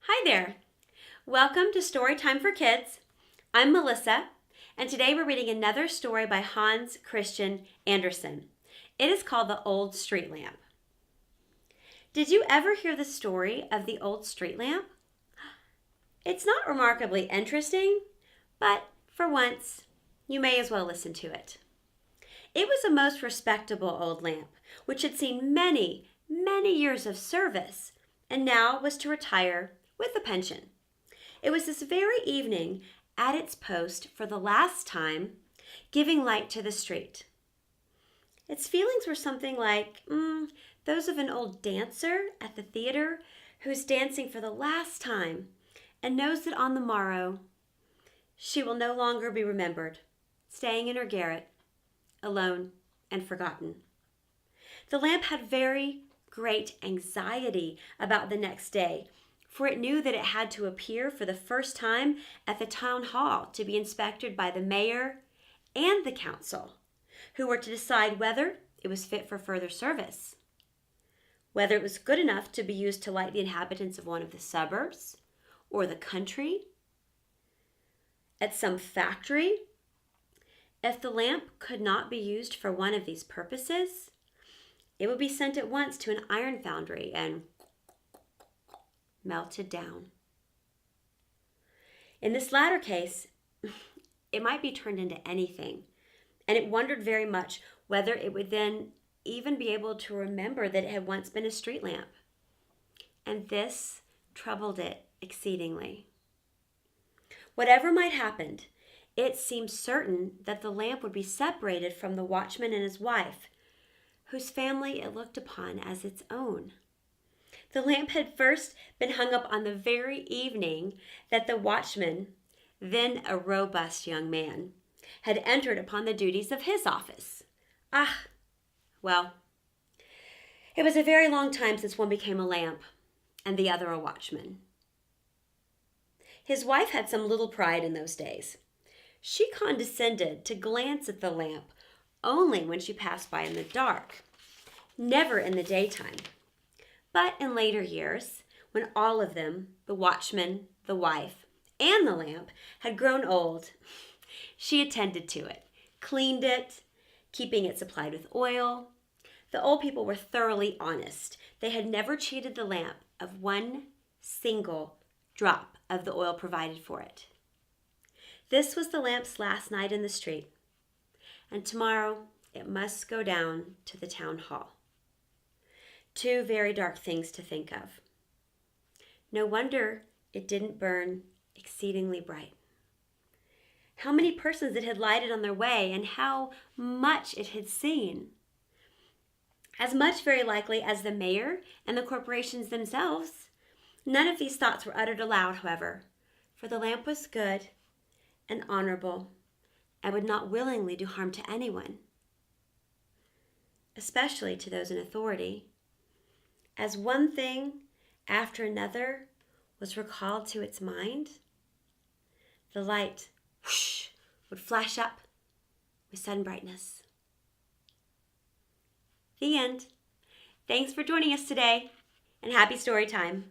Hi there. Welcome to Storytime for Kids. I'm Melissa, and today we're reading another story by Hans Christian Andersen. It is called The Old Street Lamp. Did you ever hear the story of the old street lamp? It's not remarkably interesting, but for once, you may as well listen to it. It was a most respectable old lamp, which had seen many years of service, and now was to retire with a pension. It was this very evening at its post for the last time, giving light to the street. Its feelings were something like those of an old dancer at the theater who's dancing for the last time and knows that on the morrow she will no longer be remembered, staying in her garret, alone and forgotten. The lamp had very great anxiety about the next day, for it knew that it had to appear for the first time at the town hall to be inspected by the mayor and the council, who were to decide whether it was fit for further service, whether it was good enough to be used to light the inhabitants of one of the suburbs or the country, at some factory. If the lamp could not be used for one of these purposes, it would be sent at once to an iron foundry and melted down. In this latter case, it might be turned into anything, and it wondered very much whether it would then even be able to remember that it had once been a street lamp. And this troubled it exceedingly. Whatever might happen, it seemed certain that the lamp would be separated from the watchman and his wife, whose family it looked upon as its own. The lamp had first been hung up on the very evening that the watchman, then a robust young man, had entered upon the duties of his office. Well, it was a very long time since one became a lamp and the other a watchman. His wife had some little pride in those days. She condescended to glance at the lamp only when she passed by in the dark, never in the daytime. But in later years, when all of them, the watchman, the wife, and the lamp, had grown old, she attended to it, cleaned it, keeping it supplied with oil. The old people were thoroughly honest. They had never cheated the lamp of one single drop of the oil provided for it. This was the lamp's last night in the street, and tomorrow it must go down to the town hall. Two very dark things to think of. No wonder it didn't burn exceedingly bright. How many persons it had lighted on their way, and how much it had seen. As much, very likely, as the mayor and the corporations themselves. None of these thoughts were uttered aloud, however, for the lamp was good and honorable and would not willingly do harm to anyone, especially to those in authority. As one thing after another was recalled to its mind, the light would flash up with sudden brightness. The end. Thanks for joining us today, and happy story time.